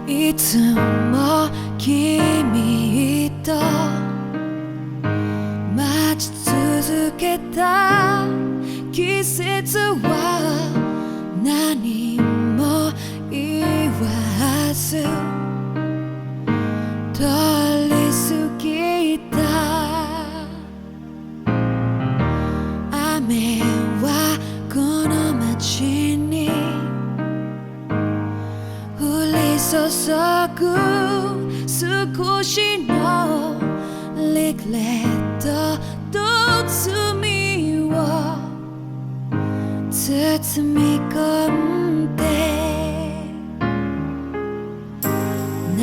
いつも君と待ち続けた季節は何も言わず通り過ぎた。雨はこの街に降り注ぐ少しのリグレットと罪を包み込んで泣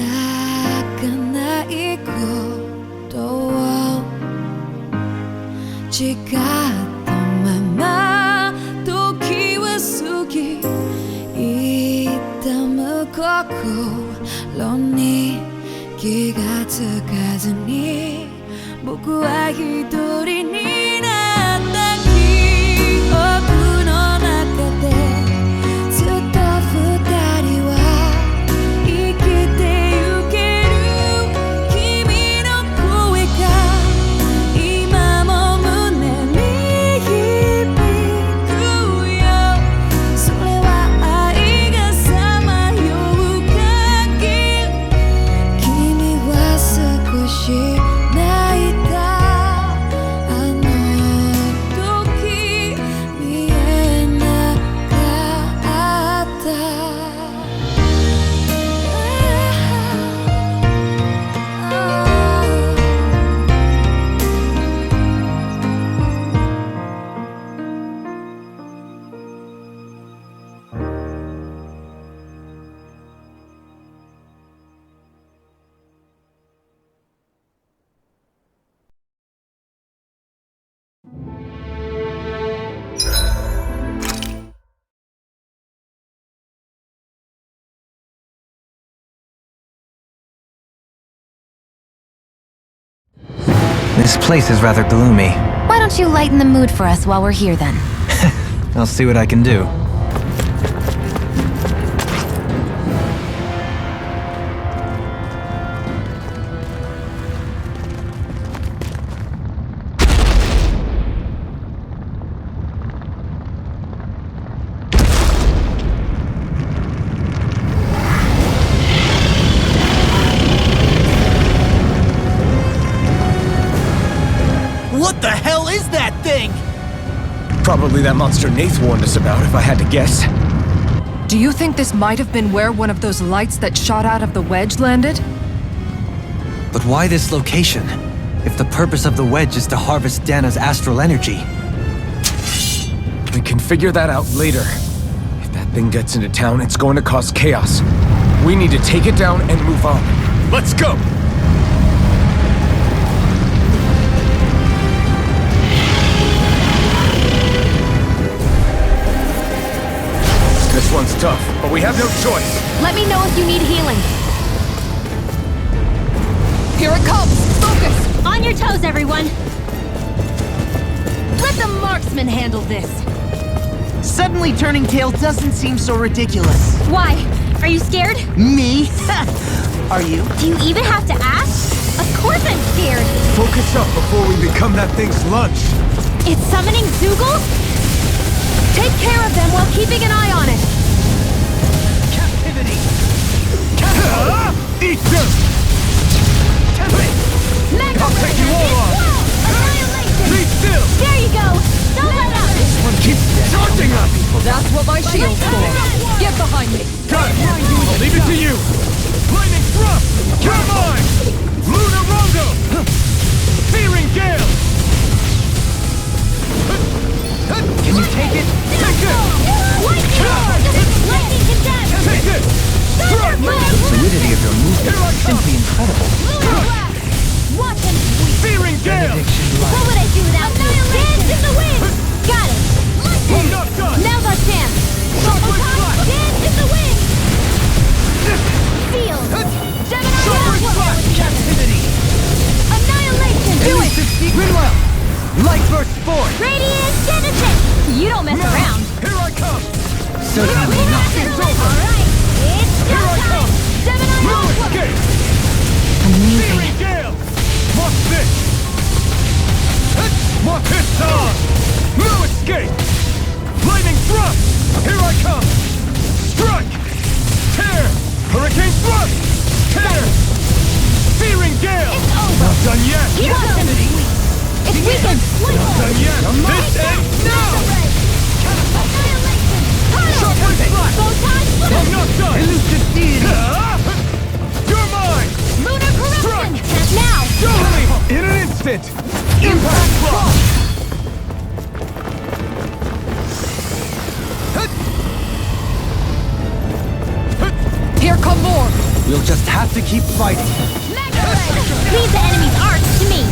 かないことを誓ったまま時は過ぎ痛む心に気がつかずに僕は一人になった記憶の中でずっと二人は生きてゆける君の声が今も胸に響くよ。それは愛がさまよう限り君は少し泣いた。あの時見えなかった。This place is rather gloomy. Why don't you lighten the mood for us while we're here then? I'll see what I can do. What the hell is that thing? Probably that monster Nath warned us about, if I had to guess. Do you think this might have been where one of those lights that shot out of the wedge landed? But why this location? If the purpose of the wedge is to harvest Dana's astral energy. We can figure that out later. If that thing gets into town, it's going to cause chaos. We need to take it down and move on. Let's go! This one's tough, but we have no choice. Let me know if you need healing. Here it comes! Focus! On your toes, everyone! Let the marksman handle this! Suddenly turning tail doesn't seem so ridiculous. Why? Are you scared? Me? Are you? Do you even have to ask? Of course I'm scared! Focus up before we become that thing's lunch. It's summoning Zoogles? Take care of them while keeping an eye on it! Captivity! Eat them! Mega I'll take you all on! Annihilation! Be still! There you go! Don't let up! This one keeps charging up! That's what my shield's for! Get behind me! Got it! I'll leave it to you! Lightning thrust! You're mine! Lunar Rondo! Searing Gale! Can you take it? Take it! Lightning condemned! Take it! Strike! The fluidity of your movement is simply incredible. Lunar blast! Watch him sweep! Searing Gale! What would I do without you? Dance in the wind! Got it! I'm not done! Now's our chance! Shockwave Flash! Dance in the wind! Field! Gemini Shockwave Flash! Captivity! Annihilation! Do it! Ridwell! Light burst force! Radiant Genesis! You don't mess around! Here I come! Certainly not. Alright! It's Here I showtime! come! Gemini gale! It's over! Not done yet! Here comes it! It's weakened! Not done yet! This ends now! Annihilation! Shockwave blast! Photon flip! I'm not done! Elusive deity! You're mine! Lunar corruption! Now! Totally! In an instant! Impact block! Here come more! We'll just have to keep fighting. Mega Ray! Leave the enemy's arts to me!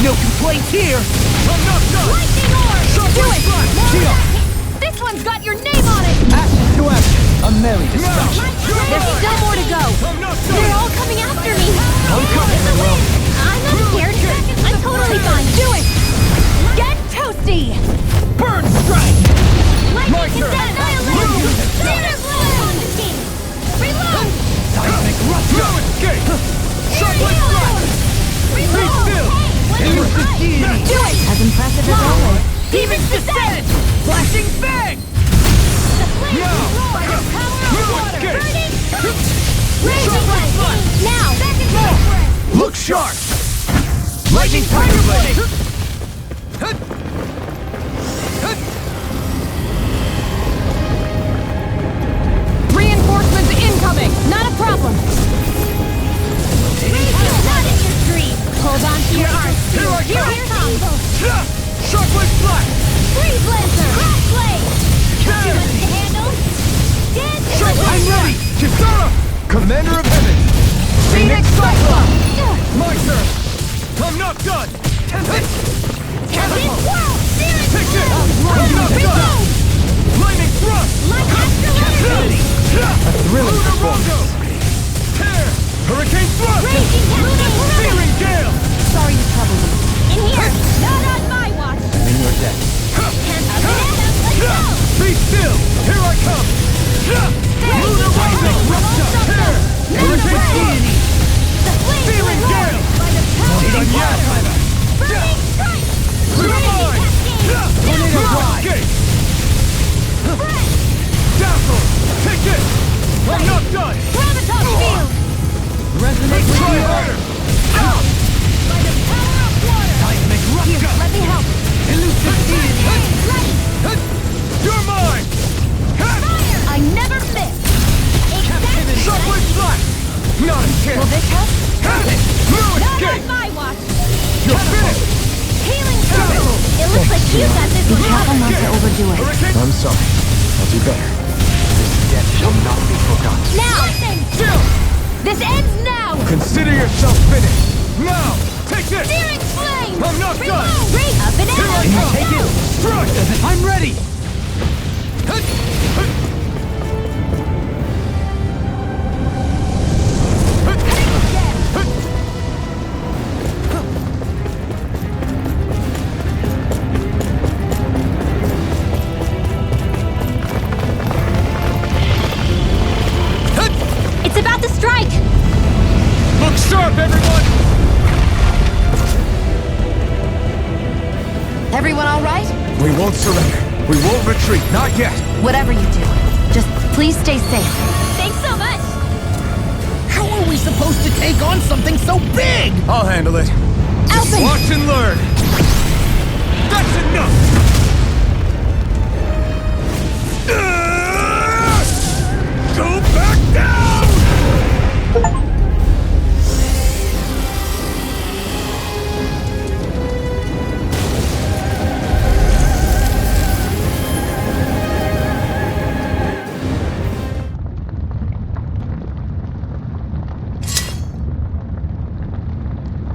No complaints here! I'm not done! Lightning orb! Do it! Shield. This one's got your name on it! Action to action. A merry destruction. There's still more to go! I'm not done! They're all coming after me! I'm coming, Will. I'm not scared! I'm totally fine! Do it! Get toasty! Burn strike! Lightning annihilate! Thunder blast! Reload! Seismic rush. No escape! Shockwave blast! Be still! Elusive deity! Do it! As impressive as always. Demon's descent! Flashing bang! The flames Now! roar by the power of No water! escape! Burning! Raging flame! Now! Second breath! Look sharp! Lightning Tiger Blade! Reinforcements incoming! Not a problem! Not in your dream! Hold on to your arms! Here I Here come! it comes! Shockwave blast! Freeze Lancer! Crash Blade! Too much to handle? Dance in the I'm wind! ready! Kisara! Commander of Heaven! Phoenix Cyclone! My turn! I'm not done! Captain Swirl! Steering Take this! Blue! I'm not done! Reload! Lightning thrust! Like astral energy! A thrilling Rondo! Tear! Hurricane thrust! Raging Lunar Searing gale! Sorry to trouble you. In here! Not on my watch! I'm in your debt. Let's go! Be still! Here I come! Lunar Rondo! Tear! Hurricane thrust! The flames Searing will roar gale! by the power Not done of yet! water! Burning strike! You're mine! Raging No cascade! escape! Breath! Dazzle! Take this! I'm not done! Graviton field! Resonate with Try the harder! By the power of water! Seismic Here, let me help! elusive deity! Ready! You're mine! Fire! I never miss! Exactly! Shockwave blast! Not a chance! Will this help? No Not on escape! my watch! You're finished! Healing circle! It looks like you got this one covered. overdo it. Hurricane! I'm sorry. I'll do better. This debt shall not be forgotten. Now! Still! This ends now! Consider yourself finished! Now! Take this! Searing flame! I'm not done! Reload! Up and Here I out! come! Take it! Strike! I'm ready. It's about to strike! Look sharp, everyone! Everyone all right? We won't surrender. We won't retreat. Not yet. Whatever you do, just please stay safe. Thanks so much! How are we supposed to take on something so big? I'll handle it. Just Alvin! watch and learn. That's enough! Go back down!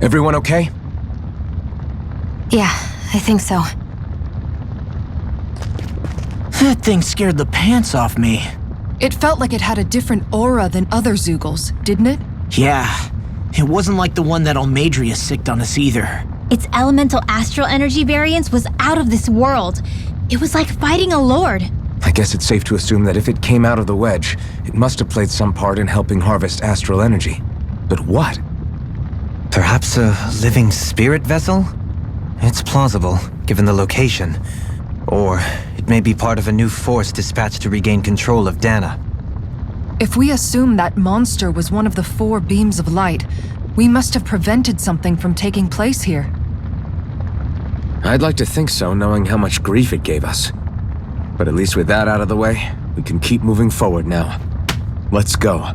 Everyone okay? Yeah, I think so. That thing scared the pants off me. It felt like it had a different aura than other Zeugles, didn't it? Yeah, it wasn't like the one that Almadria sicked on us either. Its elemental astral energy variance was out of this world. It was like fighting a lord. I guess it's safe to assume that if it came out of the wedge, it must have played some part in helping harvest astral energy. But what? Perhaps a living spirit vessel? It's plausible, given the location. Or it may be part of a new force dispatched to regain control of Dana. If we assume that monster was one of the 4 beams of light, We must have prevented something from taking place here. I'd like to think so, knowing how much grief it gave us. But at least with that out of the way, we can keep moving forward now. Let's go.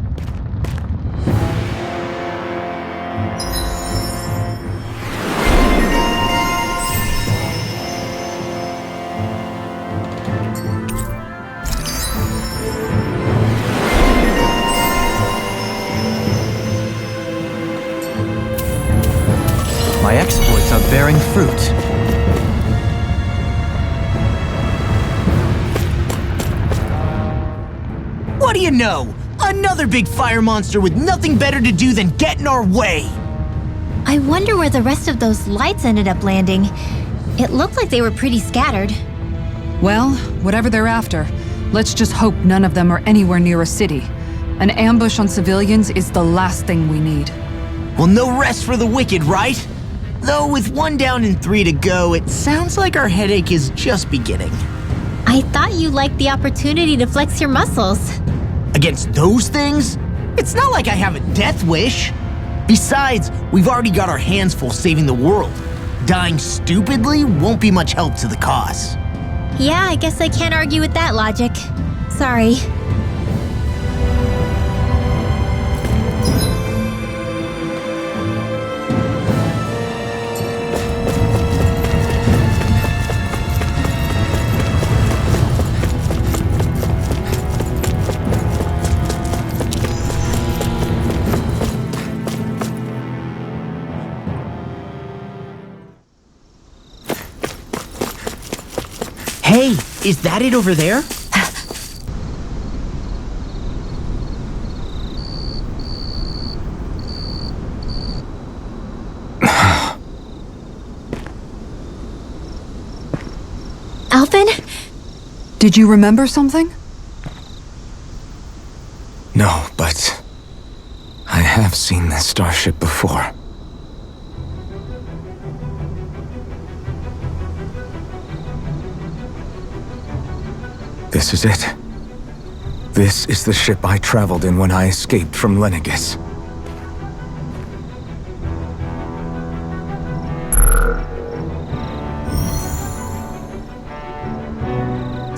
My exploits are bearing fruit. What do you know? Another big fire monster with nothing better to do than get in our way! I wonder where the rest of those lights ended up landing. It looked like they were pretty scattered. Well, whatever they're after, let's just hope none of them are anywhere near a city. An ambush on civilians is the last thing we need. Well, no rest for the wicked, right? Though with 1 down and 3 to go, it sounds like our headache is just beginning. I thought you liked the opportunity to flex your muscles. Against those things? It's not like I have a death wish. Besides, we've already got our hands full saving the world. Dying stupidly won't be much help to the cause. Yeah, I guess I can't argue with that logic. Sorry. Hey, is that it over there? Alvin? Did you remember something? No, but I have seen this starship before. This is it. This is the ship I traveled in when I escaped from Lenegis.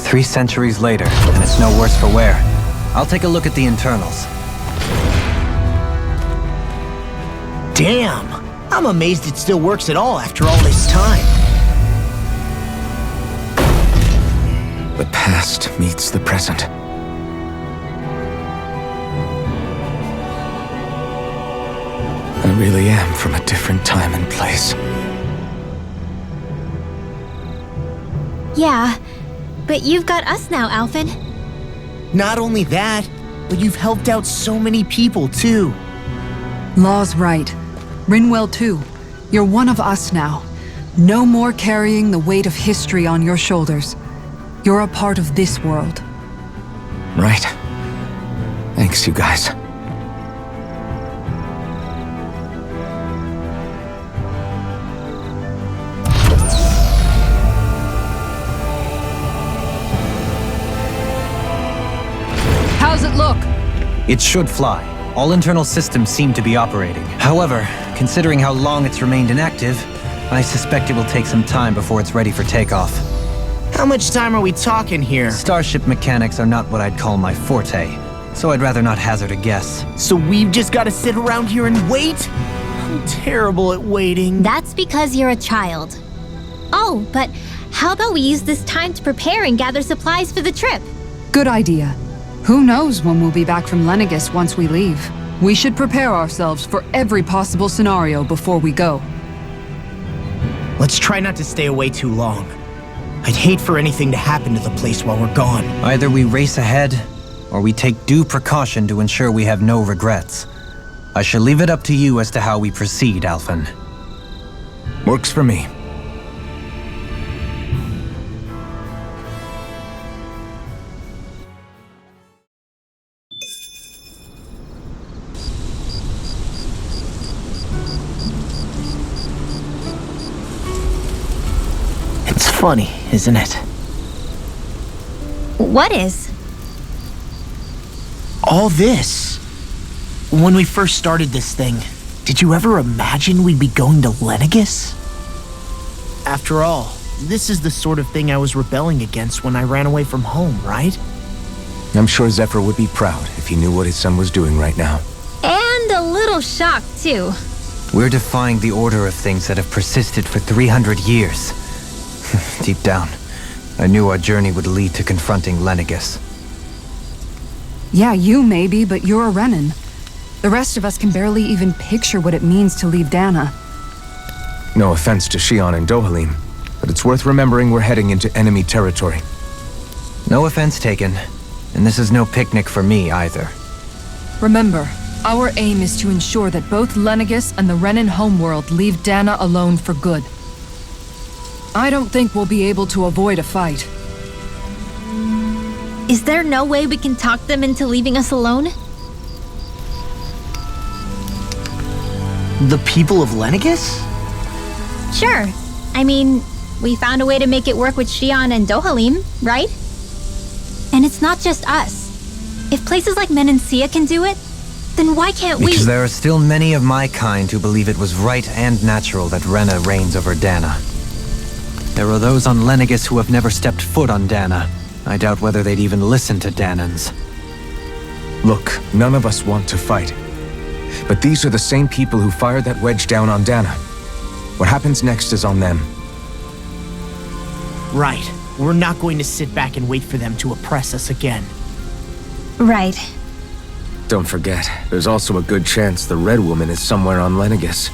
Three centuries later, and it's no worse for wear. I'll take a look at the internals. Damn! I'm amazed it still works at all after all this time. The past meets the present. I really am from a different time and place. Yeah, but you've got us now, Alvin. Not only that, but you've helped out so many people too. Law's right. Rinwell too. You're one of us now. No more carrying the weight of history on your shoulders. You're a part of this world. Right. Thanks, you guys. How's it look? It should fly. All internal systems seem to be operating. However, considering how long it's remained inactive, I suspect it will take some time before it's ready for takeoff. How much time are we talking here? Starship mechanics are not what I'd call my forte, so I'd rather not hazard a guess. So we've just got to sit around here and wait? I'm terrible at waiting. That's because you're a child. Oh, but how about we use this time to prepare and gather supplies for the trip? Good idea. Who knows when we'll be back from Lenegis once we leave? We should prepare ourselves for every possible scenario before we go. Let's try not to stay away too long. I'd hate for anything to happen to the place while we're gone. Either we race ahead, or we take due precaution to ensure we have no regrets. I shall leave it up to you as to how we proceed, Alphen. Works for me. It's funny, isn't it? What is? All this. When we first started this thing, Did you ever imagine we'd be going to Lenegus? After all, this is the sort of thing I was rebelling against when I ran away from home, right? I'm sure Zephyr would be proud if he knew what his son was doing right now. And a little shocked, too. We're defying the order of things that have persisted for 300 years. Deep down, I knew our journey would lead to confronting Lenegus. Yeah, you maybe, but you're a Renin. The rest of us can barely even picture what it means to leave Dana. No offense to Shion and Dohalim, but it's worth remembering we're heading into enemy territory. No offense taken, and this is no picnic for me either. Remember, our aim is to ensure that both Lenegus and the Renin homeworld leave Dana alone for good. I don't think we'll be able to avoid a fight. Is there no way we can talk them into leaving us alone? The people of Lenegus? Sure. I mean, we found a way to make it work with Shion and Dohalim, right? And it's not just us. If places like Menancia can do it, then why can't we? Because there are still many of my kind who believe it was right and natural that Rena reigns over Dana. There are those on Lenegus who have never stepped foot on Dana. I doubt whether they'd even listen to Danans. Look, none of us want to fight. But these are the same people who fired that wedge down on Dana. What happens next is on them. Right. We're not going to sit back and wait for them to oppress us again. Right. Don't forget, there's also a good chance the Red Woman is somewhere on Lenegus.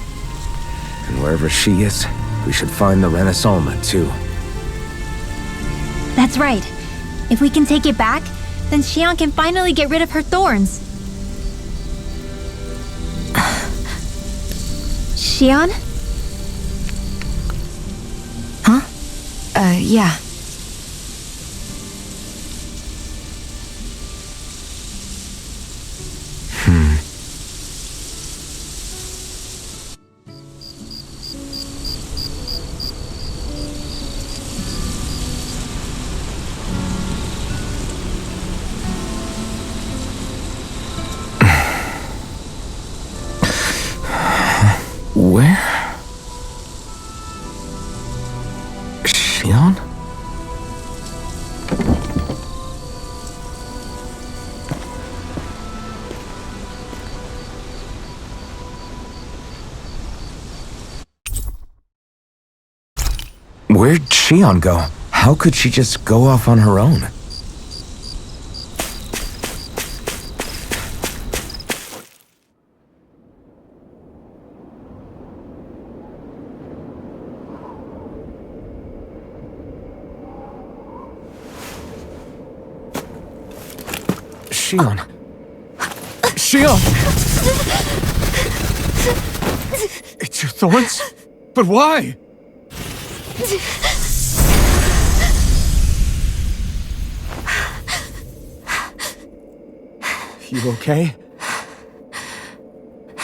And wherever she is, we should find the Renaissance too. That's right. If we can take it back, then Shion can finally get rid of her thorns. Shion? Huh? Yeah. Where? Shion? Where'd Shion go? How could she just go off on her own? Shion. Shion! It's your thorns? But why? You okay?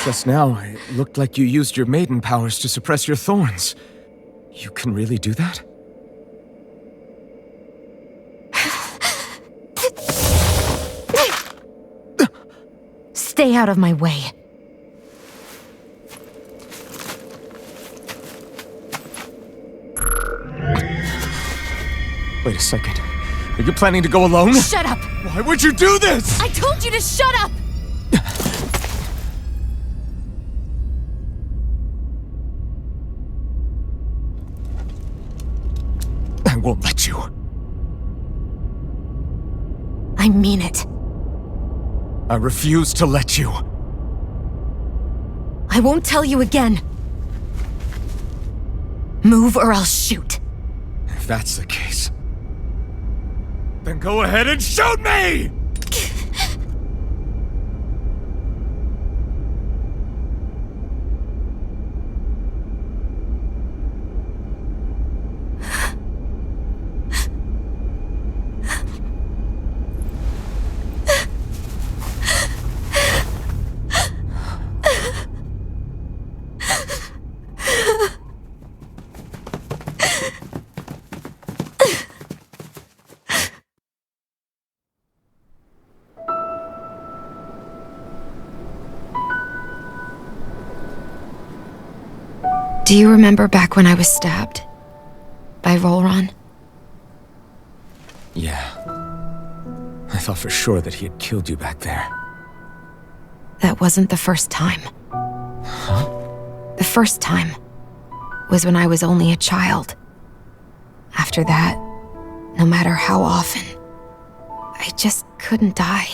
Just now, it looked like you used your maiden powers to suppress your thorns. You can really do that? Stay out of my way. Wait a second. Are you planning to go alone? Shut up! Why would you do this? I told you to shut up! I won't let you. I mean it. I refuse to let you. I won't tell you again. Move or I'll shoot. If that's the case, then go ahead and shoot me! Do you remember back when I was stabbed? By Volron? Yeah. I thought for sure that he had killed you back there. That wasn't the first time. Huh? The first time was when I was only a child. After that, no matter how often, I just couldn't die.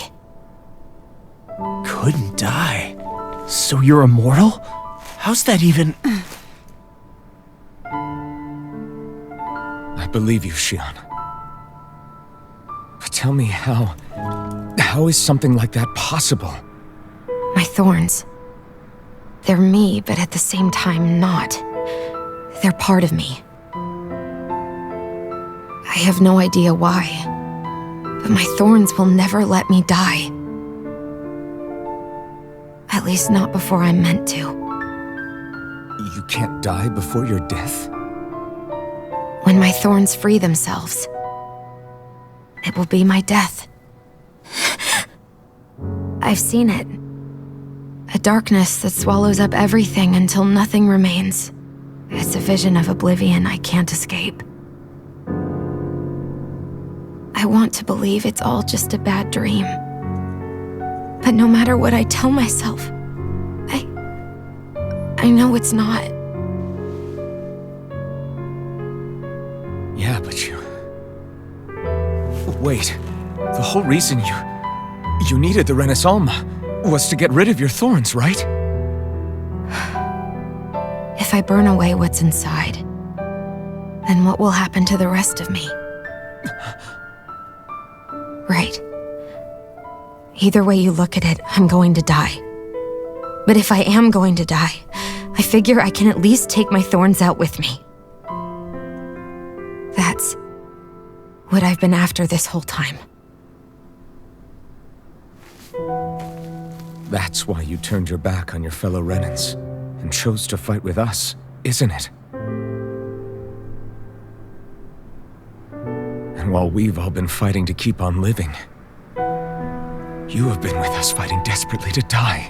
Couldn't die? So you're immortal? How's that even... I believe you, Shion. But tell me how is something like that possible? My thorns. They're me, but at the same time not. They're part of me. I have no idea why, but my thorns will never let me die. At least not before I'm meant to. You can't die before your death? When my thorns free themselves, it will be my death. I've seen it. A darkness that swallows up everything until nothing remains. It's a vision of oblivion I can't escape. I want to believe it's all just a bad dream. But no matter what I tell myself, I know it's not. Yeah, but you... Wait. The whole reason you needed the Renaissance was to get rid of your thorns, right? If I burn away what's inside, then what will happen to the rest of me? Right. Either way you look at it, I'm going to die. But if I am going to die, I figure I can at least take my thorns out with me. That's what I've been after this whole time. That's why you turned your back on your fellow Renans and chose to fight with us, isn't it? And while we've all been fighting to keep on living, you have been with us fighting desperately to die.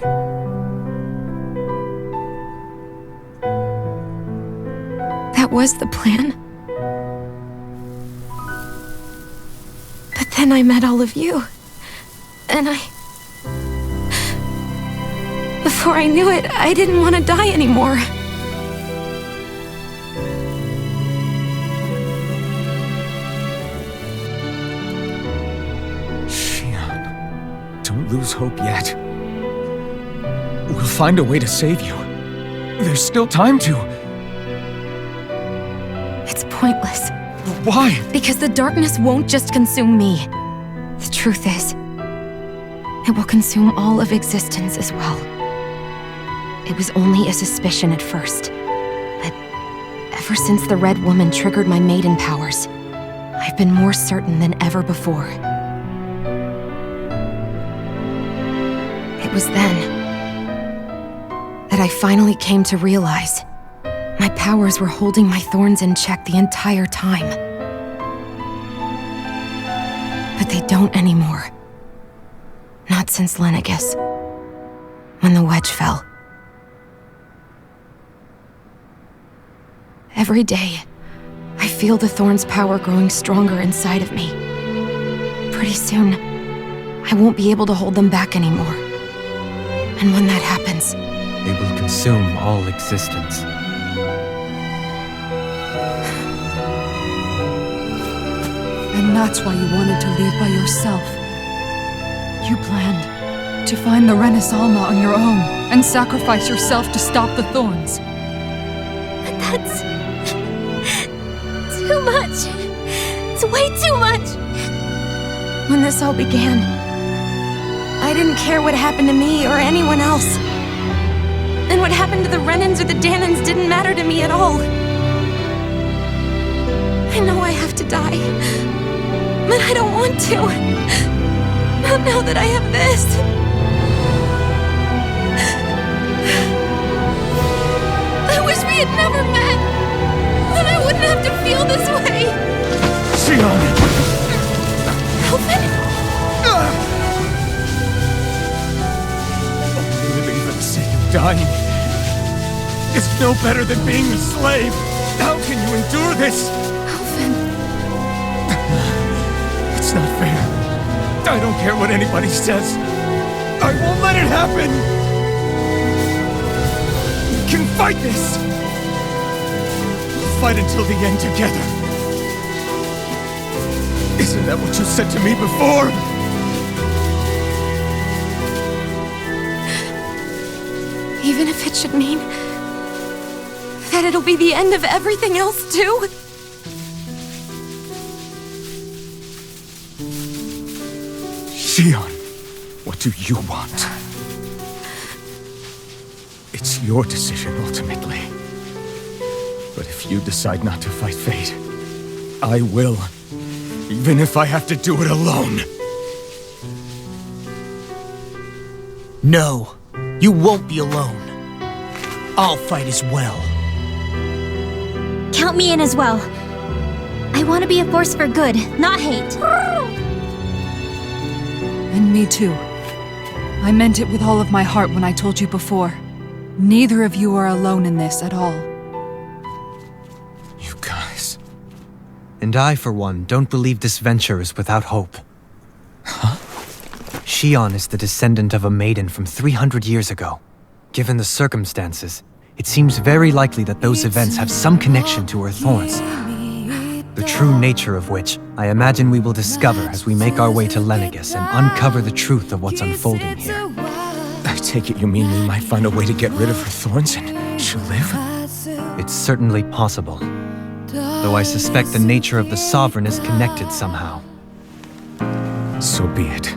That was the plan. But then I met all of you. And before I knew it, I didn't want to die anymore. Shion, don't lose hope yet. We'll find a way to save you. There's still time to. It's pointless. Why? Because the darkness won't just consume me. The truth is, it will consume all of existence as well. It was only a suspicion at first, but ever since the Red Woman triggered my maiden powers, I've been more certain than ever before. It was then that I finally came to realize my powers were holding my thorns in check the entire time. But they don't anymore. Not since Lenegis, when the wedge fell. Every day, I feel the thorn's power growing stronger inside of me. Pretty soon, I won't be able to hold them back anymore. And when that happens, They will consume all existence. And that's why you wanted to leave by yourself. You planned to find the Renaissance on your own and sacrifice yourself to stop the thorns. But that's... too much. It's way too much. when this all began, I didn't care what happened to me or anyone else. And what happened to the Renans or the Danans didn't matter to me at all. I know I have to die, but I don't want to. Not now that I have this. I wish we had never met. Then I wouldn't have to feel this way. Sion! Alvin? Living for the sake of dying. is no better than being a slave. How can you endure this? Alvin. It's not fair. I don't care what anybody says. I won't let it happen. We can fight this. We'll fight until the end together. Isn't that what you said to me before? Even if it should mean that it'll be the end of everything else, too? Shion, what do you want? It's your decision, ultimately. But if you decide not to fight fate, I will. Even if I have to do it alone. No, you won't be alone. I'll fight as well. Count me in as well. I want to be a force for good, not hate. And me too. I meant it with all of my heart when I told you before. Neither of you are alone in this at all. You guys... And I, for one, don't believe this venture is without hope. Huh? Shion is the descendant of a maiden from 300 years ago. Given the circumstances, it seems very likely that those events have some connection to her thorns. The true nature of which, I imagine we will discover as we make our way to Lenegis and uncover the truth of what's unfolding here. I take it you mean we might find a way to get rid of her thorns and she'll live? It's certainly possible. Though I suspect the nature of the Sovereign is connected somehow. So be it.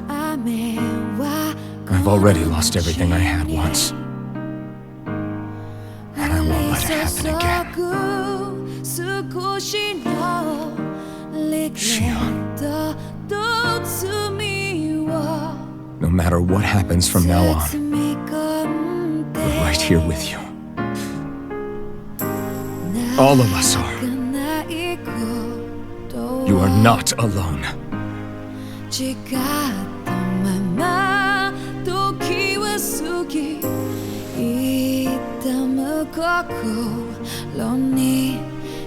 I've already lost everything I had once. And I won't let it happen again. Shion. No matter what happens from now on, we're right here with you. All of us are. You are not alone.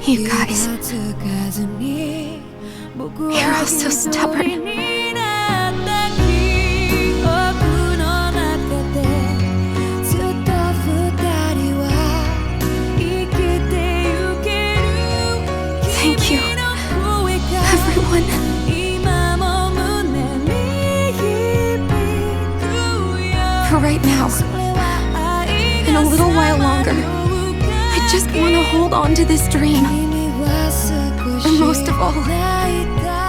You guys. You're all so stubborn. Thank you, everyone. For right now, and a little while longer, I just want to hold on to this dream. And most of all,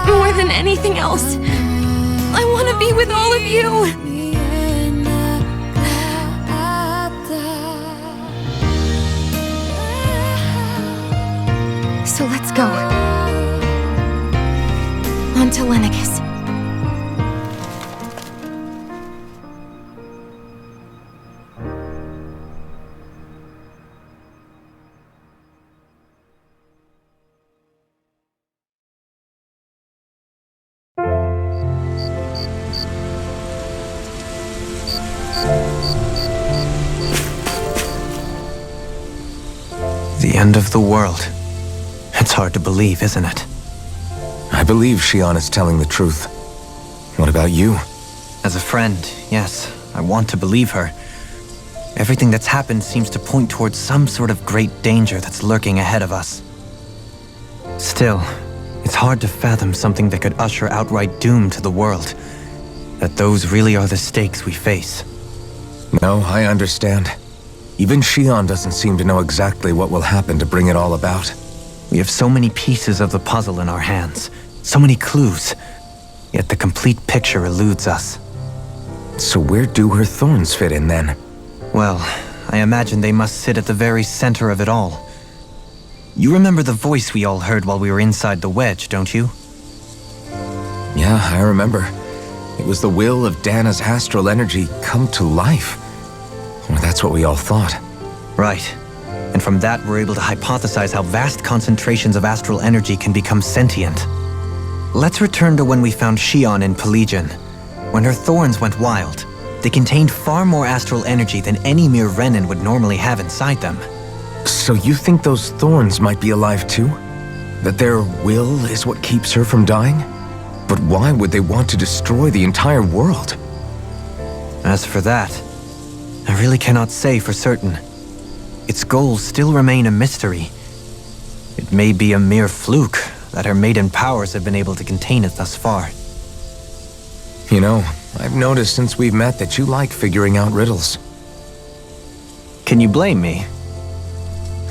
more than anything else, I want to be with all of you. So let's go. On to Lenegis. The end of the world. It's hard to believe, isn't it? I believe Shion is telling the truth. What about you? As a friend, yes, I want to believe her. Everything that's happened seems to point towards some sort of great danger that's lurking ahead of us. Still, it's hard to fathom something that could usher outright doom to the world. That those really are the stakes we face. No, I understand. Even Shion doesn't seem to know exactly what will happen to bring it all about. We have so many pieces of the puzzle in our hands, so many clues, yet the complete picture eludes us. So where do her thorns fit in then? Well, I imagine they must sit at the very center of it all. You remember the voice we all heard while we were inside the wedge, don't you? Yeah, I remember. It was the will of Dana's astral energy come to life. Well, that's what we all thought. Right. And from that, we're able to hypothesize how vast concentrations of astral energy can become sentient. Let's return to when we found Shion in Pelagian. When her thorns went wild, they contained far more astral energy than any mere Renin would normally have inside them. So you think those thorns might be alive too? That their will is what keeps her from dying? But why would they want to destroy the entire world? As for that, I really cannot say for certain. Its goals still remain a mystery. It may be a mere fluke that her maiden powers have been able to contain it thus far. You know, I've noticed since we've met that you like figuring out riddles. Can you blame me?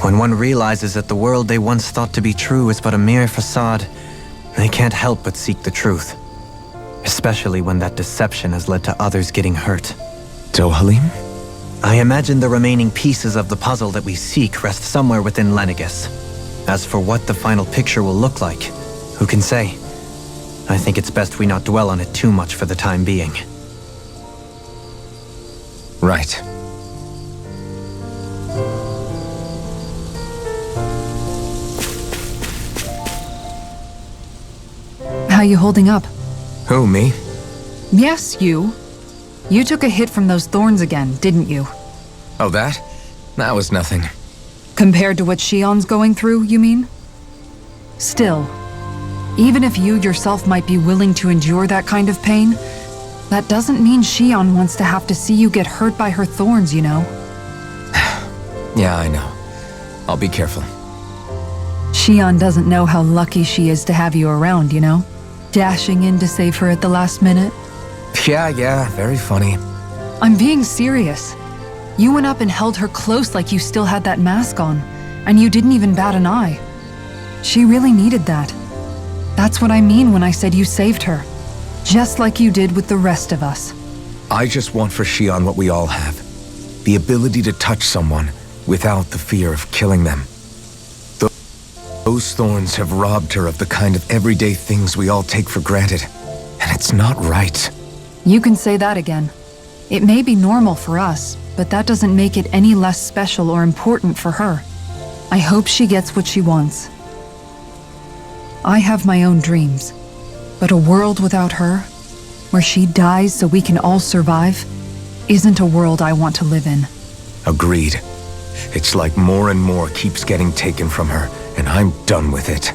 When one realizes that the world they once thought to be true is but a mere facade, they can't help but seek the truth. Especially when that deception has led to others getting hurt. Dohalim? I imagine the remaining pieces of the puzzle that we seek rest somewhere within Lenegis. As for what the final picture will look like, who can say? I think it's best we not dwell on it too much for the time being. Right. How you holding up? Who, me? Yes, you. You took a hit from those thorns again, didn't you? Oh, that? That was nothing. Compared to what Shion's going through, you mean? Still, even if you yourself might be willing to endure that kind of pain, that doesn't mean Shion wants to have to see you get hurt by her thorns, you know? Yeah, I know. I'll be careful. Shion doesn't know how lucky she is to have you around, you know? Dashing in to save her at the last minute. Yeah, very funny. I'm being serious. You went up and held her close like you still had that mask on, and you didn't even bat an eye. She really needed that. That's what I mean when I said you saved her. Just like you did with the rest of us. I just want for Shion what we all have. The ability to touch someone without the fear of killing them. Those thorns have robbed her of the kind of everyday things we all take for granted. And it's not right. You can say that again. It may be normal for us, but that doesn't make it any less special or important for her. I hope she gets what she wants. I have my own dreams, but a world without her, where she dies so we can all survive, isn't a world I want to live in. Agreed. It's like more and more keeps getting taken from her, and I'm done with it.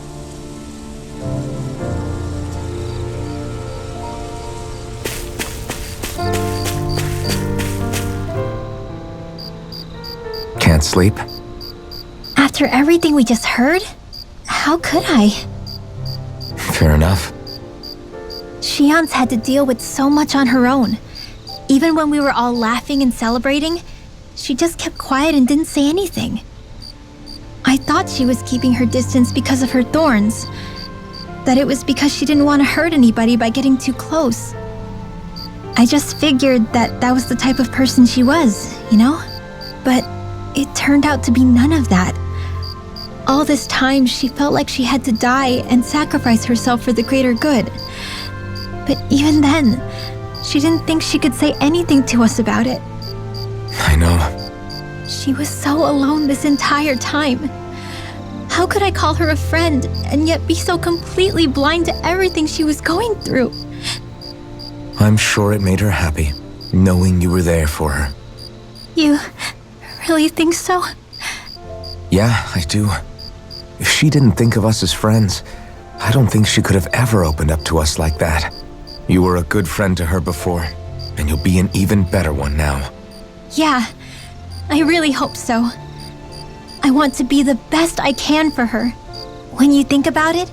Can't sleep? After everything we just heard? How could I? Fair enough. Shion's had to deal with so much on her own. Even when we were all laughing and celebrating, she just kept quiet and didn't say anything. I thought she was keeping her distance because of her thorns. That it was because she didn't want to hurt anybody by getting too close. I just figured that that was the type of person she was, you know? But it turned out to be none of that. All this time, she felt like she had to die and sacrifice herself for the greater good. But even then, she didn't think she could say anything to us about it. I know. She was so alone this entire time. How could I call her a friend and yet be so completely blind to everything she was going through? I'm sure it made her happy, knowing you were there for her. You really think so? Yeah, I do. If she didn't think of us as friends, I don't think she could have ever opened up to us like that. You were a good friend to her before, and you'll be an even better one now. Yeah, I really hope so. I want to be the best I can for her. When you think about it,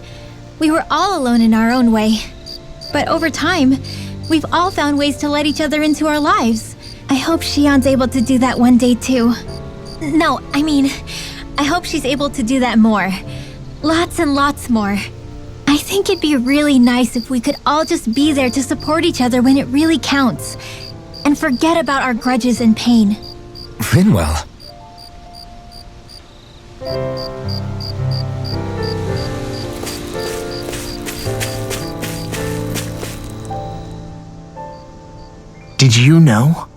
we were all alone in our own way. But over time, we've all found ways to let each other into our lives. I hope Shion's able to do that one day too. No, I mean, I hope she's able to do that more. Lots and lots more. I think it'd be really nice if we could all just be there to support each other when it really counts. And forget about our grudges and pain. Rinwell. Did you know?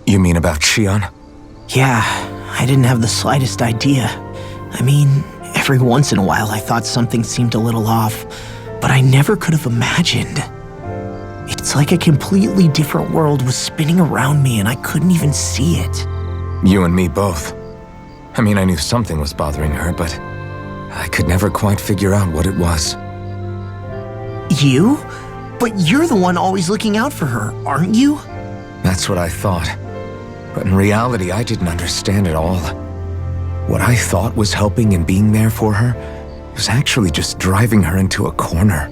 You mean about Shion? Yeah, I didn't have the slightest idea. I mean, every once in a while I thought something seemed a little off, but I never could have imagined. It's like a completely different world was spinning around me and I couldn't even see it. You and me both. I mean, I knew something was bothering her, but I could never quite figure out what it was. You? But you're the one always looking out for her, aren't you? That's what I thought. But in reality, I didn't understand it all. What I thought was helping and being there for her was actually just driving her into a corner.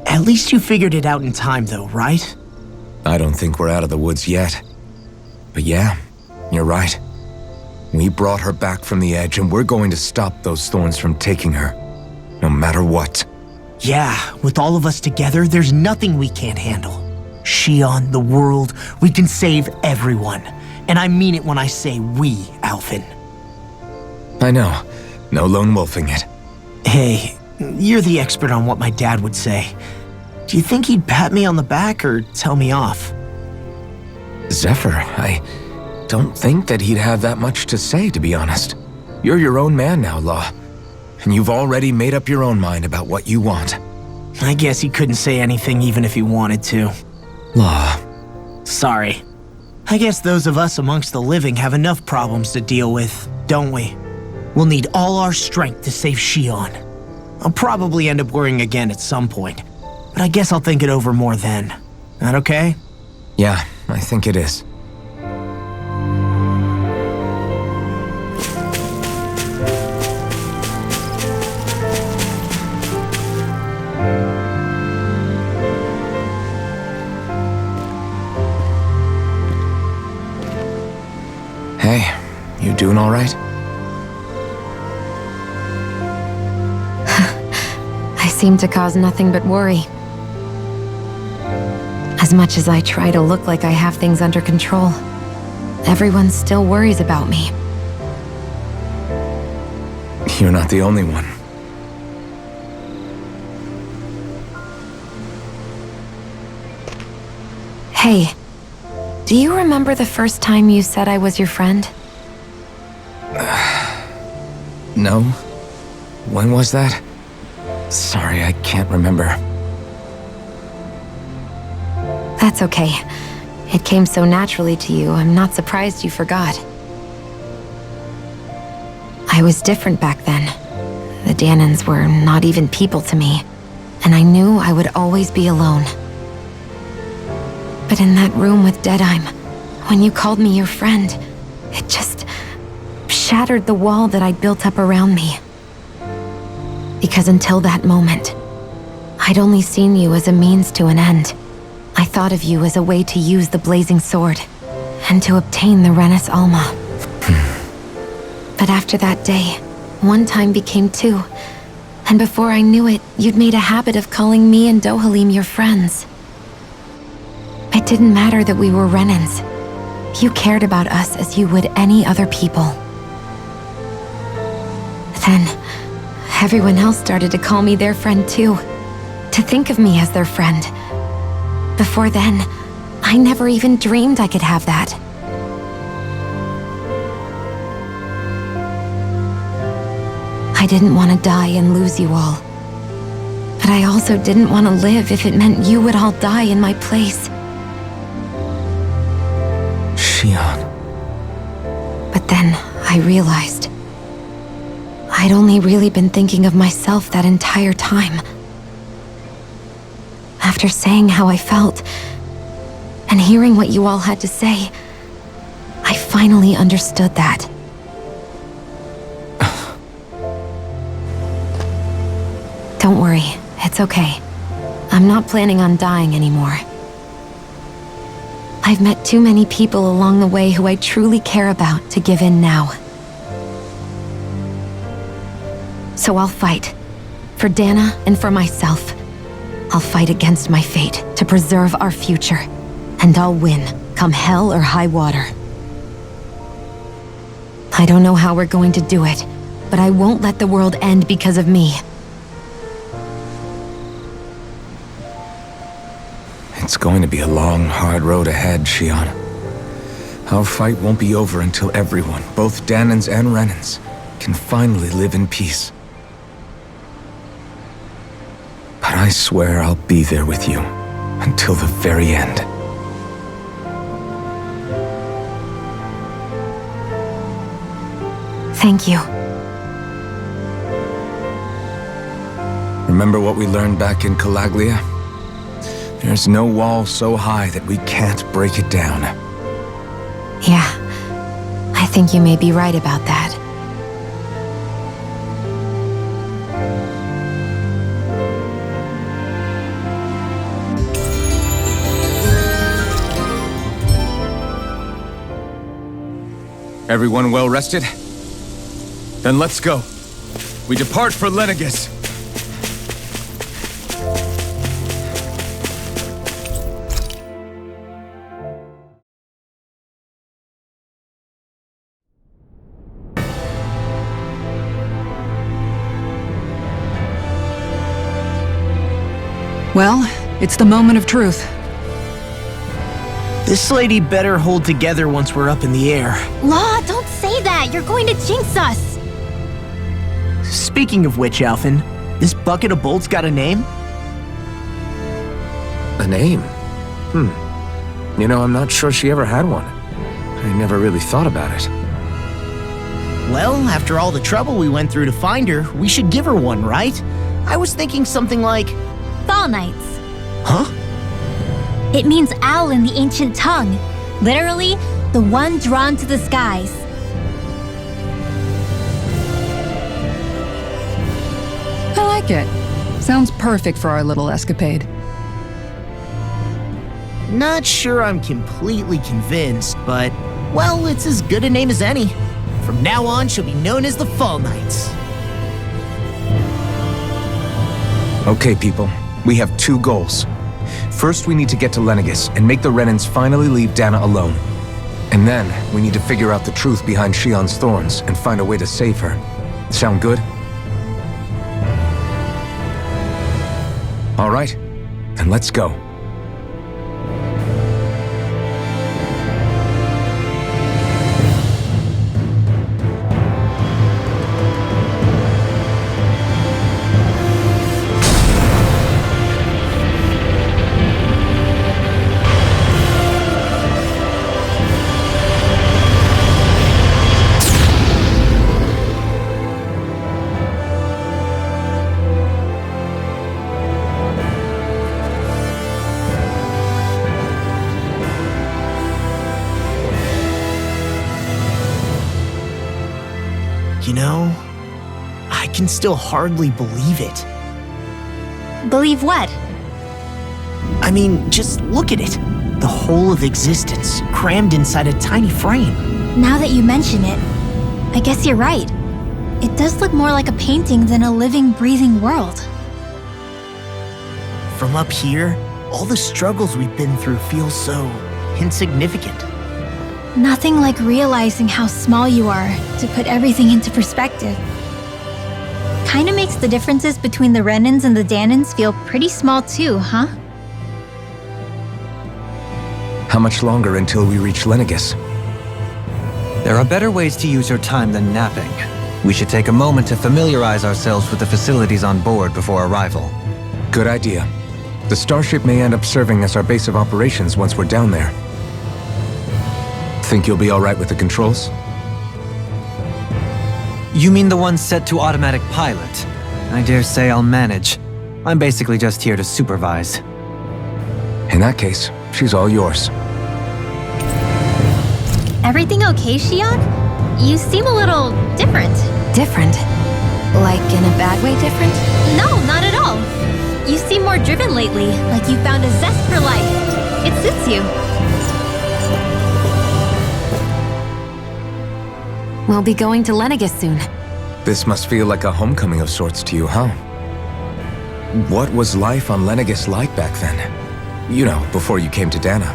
At least you figured it out in time, though, right? I don't think we're out of the woods yet. But yeah, you're right. We brought her back from the edge, and we're going to stop those thorns from taking her, no matter what. Yeah, with all of us together, there's nothing we can't handle. Shion, the world, we can save everyone. And I mean it when I say we, Alphen. I know. No lone wolfing it. Hey, you're the expert on what my dad would say. Do you think he'd pat me on the back or tell me off? Zephyr, I don't think that he'd have that much to say, to be honest. You're your own man now, Law. And you've already made up your own mind about what you want. I guess he couldn't say anything even if he wanted to. Law. Sorry. I guess those of us amongst the living have enough problems to deal with, don't we? We'll need all our strength to save Shion. I'll probably end up worrying again at some point, but I guess I'll think it over more then. That okay? Yeah, I think it is. Hey, you doing all right? I seem to cause nothing but worry. As much as I try to look like I have things under control, everyone still worries about me. You're not the only one. Hey, do you remember the first time you said I was your friend? No? When was that? Sorry, I can't remember. That's okay. It came so naturally to you, I'm not surprised you forgot. I was different back then. The Danans were not even people to me, and I knew I would always be alone. But in that room with Deadime, when you called me your friend, it just shattered the wall that I'd built up around me. Because until that moment, I'd only seen you as a means to an end. I thought of you as a way to use the blazing sword, and to obtain the Renis Alma. But after that day, one time became two, and before I knew it, you'd made a habit of calling me and Dohalim your friends. It didn't matter that we were Renans. You cared about us as you would any other people. Then, everyone else started to call me their friend too, to think of me as their friend. Before then, I never even dreamed I could have that. I didn't want to die and lose you all. But I also didn't want to live if it meant you would all die in my place. Shion. But then I realized I'd only really been thinking of myself that entire time. After saying how I felt, and hearing what you all had to say, I finally understood that. Don't worry, it's okay. I'm not planning on dying anymore. I've met too many people along the way who I truly care about to give in now. So I'll fight. For Dana and for myself. I'll fight against my fate to preserve our future. And I'll win, come hell or high water. I don't know how we're going to do it, but I won't let the world end because of me. It's going to be a long, hard road ahead, Shion. Our fight won't be over until everyone, both Danans and Renans, can finally live in peace. But I swear I'll be there with you until the very end. Thank you. Remember what we learned back in Calaglia? There's no wall so high that we can't break it down. Yeah, I think you may be right about that. Everyone well rested? Then let's go. We depart for Lenegis. Well, it's the moment of truth. This lady better hold together once we're up in the air. Law, don't say that! You're going to jinx us! Speaking of which, Alphen, this bucket of bolts got a name? A name? You know, I'm not sure she ever had one. I never really thought about it. Well, after all the trouble we went through to find her, we should give her one, right? I was thinking something like... Fall Knights. Huh? It means owl in the ancient tongue. Literally, the one drawn to the skies. I like it. Sounds perfect for our little escapade. Not sure I'm completely convinced, but, well, it's as good a name as any. From now on, she'll be known as the Fall Knights. Okay, people. We have two goals. First, we need to get to Lenegis and make the Renans finally leave Dana alone. And then, we need to figure out the truth behind Shion's thorns and find a way to save her. Sound good? All right, then let's go. You know, I can still hardly believe it. Believe what? I mean, just look at it. The whole of existence, crammed inside a tiny frame. Now that you mention it, I guess you're right. It does look more like a painting than a living, breathing world. From up here, all the struggles we've been through feel so insignificant. Nothing like realizing how small you are to put everything into perspective. Kinda makes the differences between the Renans and the Danans feel pretty small too, huh? How much longer until we reach Lenegis? There are better ways to use your time than napping. We should take a moment to familiarize ourselves with the facilities on board before arrival. Good idea. The starship may end up serving as our base of operations once we're down there. Think you'll be all right with the controls? You mean the one set to automatic pilot? I dare say I'll manage. I'm basically just here to supervise. In that case, she's all yours. Everything okay, Shion? You seem a little different. Different? Like in a bad way different? No, not at all. You seem more driven lately, like you found a zest for life. It suits you. We'll be going to Lenegis soon. This must feel like a homecoming of sorts to you, huh? What was life on Lenegis like back then? You know, before you came to Dana.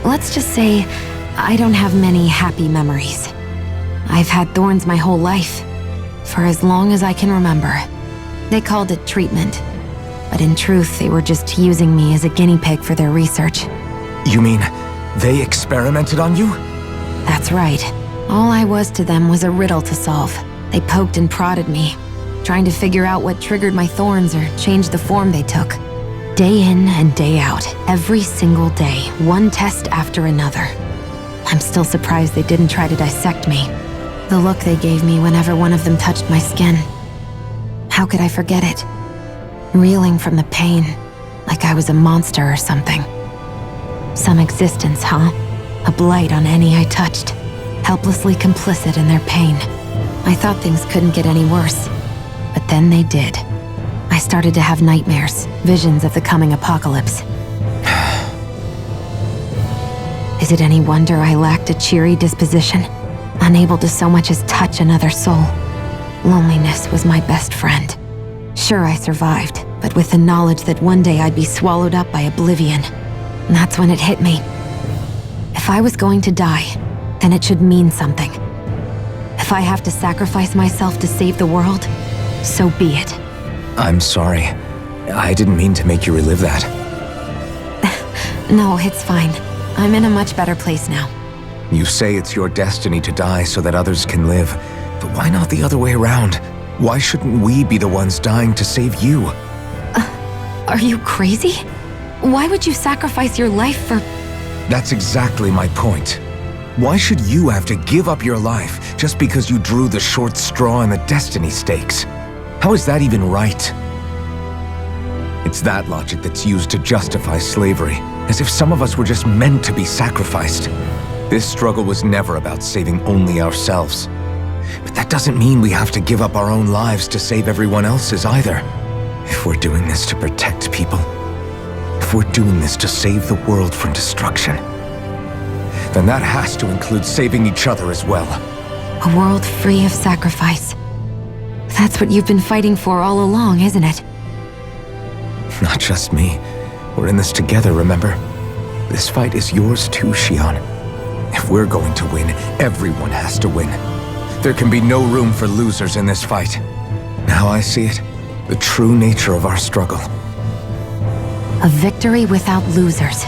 Let's just say, I don't have many happy memories. I've had thorns my whole life, for as long as I can remember. They called it treatment, but in truth, they were just using me as a guinea pig for their research. You mean, they experimented on you? That's right. All I was to them was a riddle to solve. They poked and prodded me, trying to figure out what triggered my thorns or changed the form they took. Day in and day out, every single day, one test after another. I'm still surprised they didn't try to dissect me. The look they gave me whenever one of them touched my skin. How could I forget it? Reeling from the pain, like I was a monster or something. Some existence, huh? A blight on any I touched, helplessly complicit in their pain. I thought things couldn't get any worse, but then they did. I started to have nightmares, visions of the coming apocalypse. Is it any wonder I lacked a cheery disposition, unable to so much as touch another soul? Loneliness was my best friend. Sure, I survived, but with the knowledge that one day I'd be swallowed up by oblivion. And that's when it hit me. If I was going to die, then it should mean something. If I have to sacrifice myself to save the world, so be it. I'm sorry. I didn't mean to make you relive that. No, it's fine. I'm in a much better place now. You say it's your destiny to die so that others can live, but why not the other way around? Why shouldn't we be the ones dying to save you? Are you crazy? Why would you sacrifice your life for... That's exactly my point. Why should you have to give up your life just because you drew the short straw in the destiny stakes? How is that even right? It's that logic that's used to justify slavery, as if some of us were just meant to be sacrificed. This struggle was never about saving only ourselves. But that doesn't mean we have to give up our own lives to save everyone else's either. If we're doing this to protect people, if we're doing this to save the world from destruction, then that has to include saving each other as well. A world free of sacrifice. That's what you've been fighting for all along, isn't it? Not just me. We're in this together, remember? This fight is yours too, Shion. If we're going to win, everyone has to win. There can be no room for losers in this fight. Now I see it. The true nature of our struggle. A victory without losers.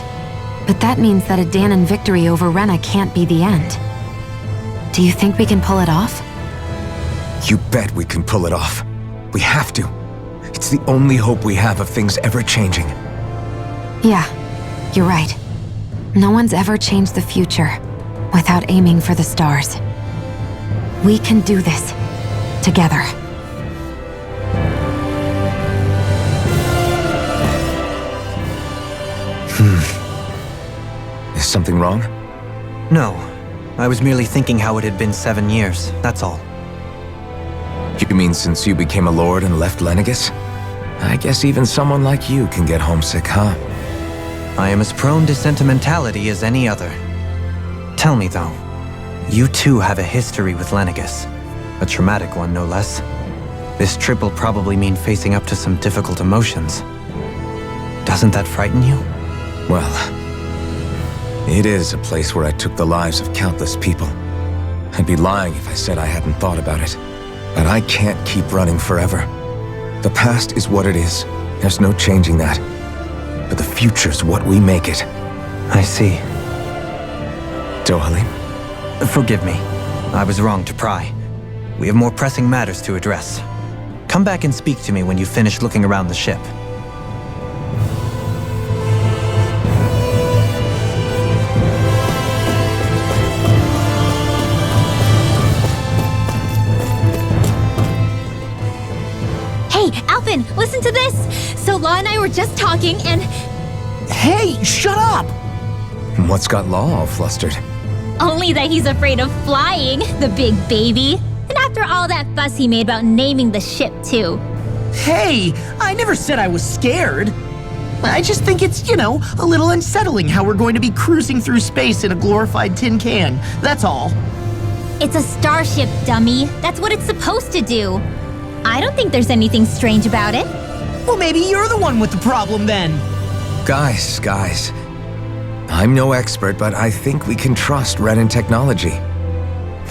But that means that a Danon victory over Rena can't be the end. Do you think we can pull it off? You bet we can pull it off. We have to. It's the only hope we have of things ever changing. Yeah, you're right. No one's ever changed the future without aiming for the stars. We can do this together. Is something wrong? No. I was merely thinking how it had been 7 years, that's all. You mean since you became a lord and left Lenegis? I guess even someone like you can get homesick, huh? I am as prone to sentimentality as any other. Tell me though, you too have a history with Lenegis. A traumatic one, no less. This trip will probably mean facing up to some difficult emotions. Doesn't that frighten you? Well, it is a place where I took the lives of countless people. I'd be lying if I said I hadn't thought about it. But I can't keep running forever. The past is what it is. There's no changing that. But the future's what we make it. I see. Dohalim? Forgive me. I was wrong to pry. We have more pressing matters to address. Come back and speak to me when you finish looking around the ship. Alvin, listen to this! So Law and I were just talking and... Hey, shut up! What's got Law all flustered? Only that he's afraid of flying, the big baby. And after all that fuss he made about naming the ship, too. Hey, I never said I was scared. I just think it's, a little unsettling how we're going to be cruising through space in a glorified tin can. That's all. It's a starship, dummy. That's what it's supposed to do. I don't think there's anything strange about it. Well, maybe you're the one with the problem then. Guys. I'm no expert, but I think we can trust Renan technology.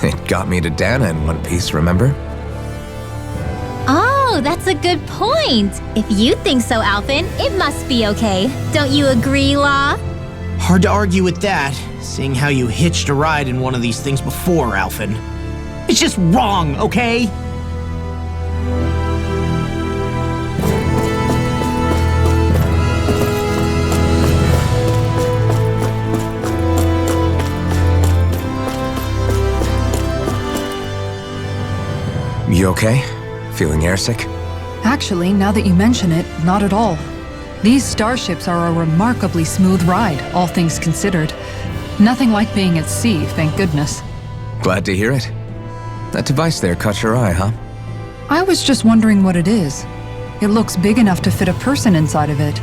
It got me to Dana in one piece, remember? Oh, that's a good point. If you think so, Alvin, it must be okay. Don't you agree, Law? Hard to argue with that, seeing how you hitched a ride in one of these things before, Alvin. It's just wrong, okay? You okay? Feeling airsick? Actually, now that you mention it, not at all. These starships are a remarkably smooth ride, all things considered. Nothing like being at sea, thank goodness. Glad to hear it. That device there caught your eye, huh? I was just wondering what it is. It looks big enough to fit a person inside of it.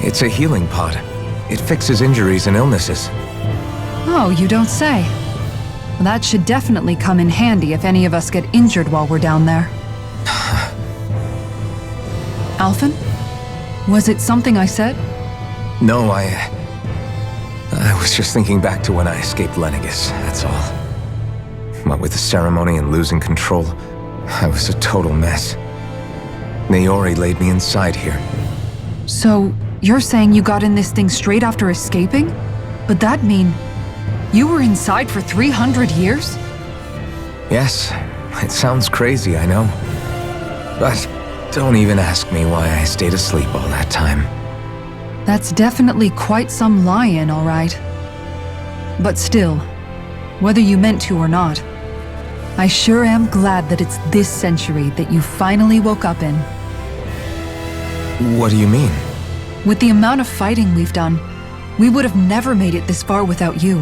It's a healing pod. It fixes injuries and illnesses. Oh, you don't say. Well, that should definitely come in handy if any of us get injured while we're down there. Alphen? Was it something I said? No, I was just thinking back to when I escaped Lenegis, that's all. What with the ceremony and losing control, I was a total mess. Naori laid me inside here. So, you're saying you got in this thing straight after escaping? But that'd mean you were inside for 300 years? Yes, it sounds crazy, I know. But don't even ask me why I stayed asleep all that time. That's definitely quite some lie-in, all right. But still, whether you meant to or not, I sure am glad that it's this century that you finally woke up in. What do you mean? With the amount of fighting we've done, we would have never made it this far without you.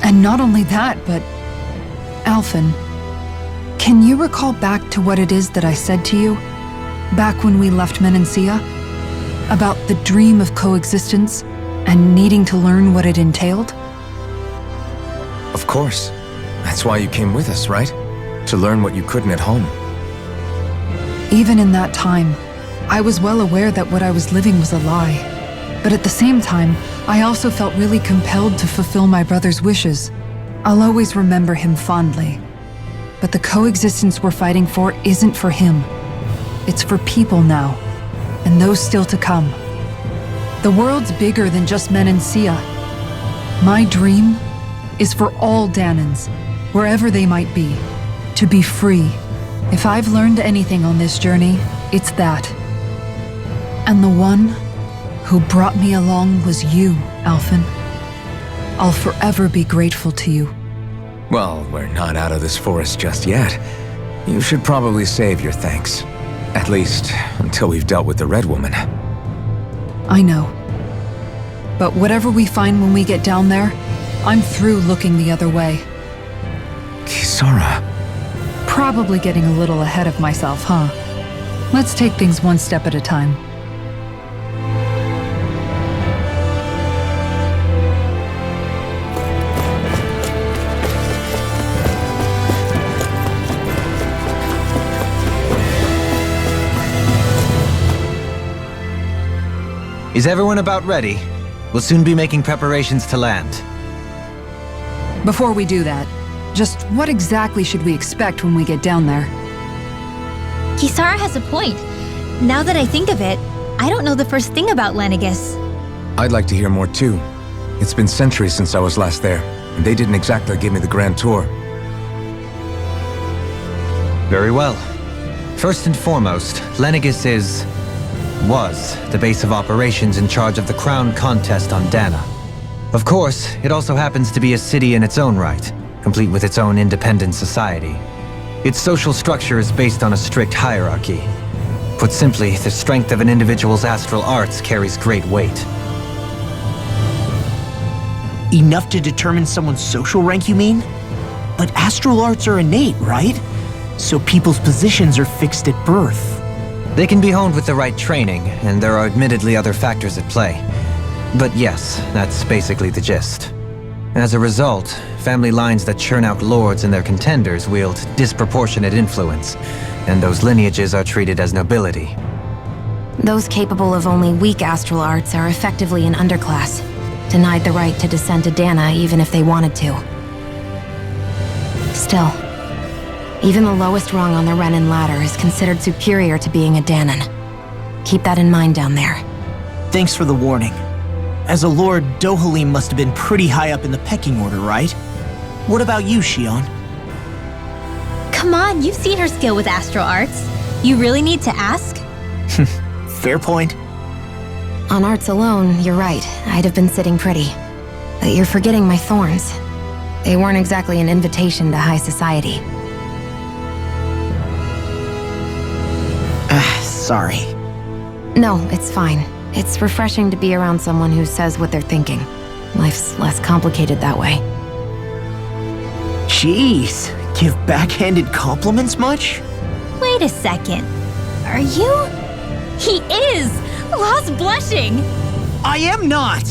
And not only that, but... Alphen, can you recall back to what it is that I said to you? Back when we left Menancia? About the dream of coexistence and needing to learn what it entailed? Of course. That's why you came with us, right? To learn what you couldn't at home. Even in that time, I was well aware that what I was living was a lie. But at the same time, I also felt really compelled to fulfill my brother's wishes. I'll always remember him fondly. But the coexistence we're fighting for isn't for him. It's for people now, and those still to come. The world's bigger than just Menancia. My dream is for all Danans, wherever they might be, to be free. If I've learned anything on this journey, it's that. And the one who brought me along was you, Alphen. I'll forever be grateful to you. Well, we're not out of this forest just yet. You should probably save your thanks. At least, until we've dealt with the Red Woman. I know. But whatever we find when we get down there, I'm through looking the other way. Kisara. Probably getting a little ahead of myself, huh? Let's take things one step at a time. Is everyone about ready? We'll soon be making preparations to land. Before we do that, just what exactly should we expect when we get down there? Kisara has a point. Now that I think of it, I don't know the first thing about Lenegis. I'd like to hear more too. It's been centuries since I was last there, and they didn't exactly give me the grand tour. Very well. First and foremost, Lenegis was the base of operations in charge of the crown contest on Dana. Of course, it also happens to be a city in its own right, complete with its own independent society. Its social structure is based on a strict hierarchy. Put simply, the strength of an individual's astral arts carries great weight. Enough to determine someone's social rank, you mean? But astral arts are innate, right? So people's positions are fixed at birth. They can be honed with the right training, and there are admittedly other factors at play. But yes, that's basically the gist. As a result, family lines that churn out lords and their contenders wield disproportionate influence, and those lineages are treated as nobility. Those capable of only weak astral arts are effectively an underclass, denied the right to descend to Dana even if they wanted to. Still, even the lowest rung on the Renan ladder is considered superior to being a Danan. Keep that in mind down there. Thanks for the warning. As a lord, Dohalim must have been pretty high up in the pecking order, right? What about you, Shion? Come on, you've seen her skill with astral arts. You really need to ask? Fair point. On arts alone, you're right, I'd have been sitting pretty. But you're forgetting my thorns. They weren't exactly an invitation to high society. Sorry. No, it's fine. It's refreshing to be around someone who says what they're thinking. Life's less complicated that way. Jeez, give backhanded compliments much? Wait a second. Are you? He is! Lost blushing! I am not!